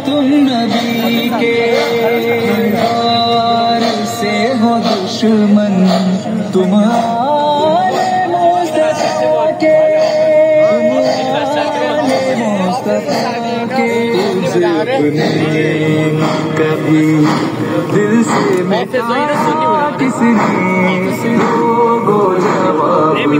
तुम नबी के यार से हो दुश्मन, तुम्हारे मुस्तफा के, अपने कभी दिल से मिटा किसने लोगो जवाब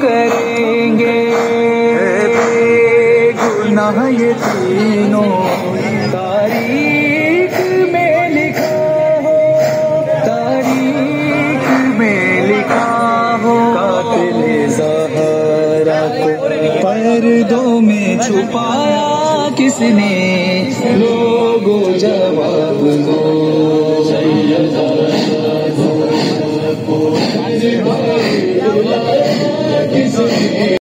करेंगे गुनाह ये तीनों तारीख में लिखा हो, तारीख में लिखा हो। कातिल ज़हरा को पर्दों में छुपाया किसने, लोगों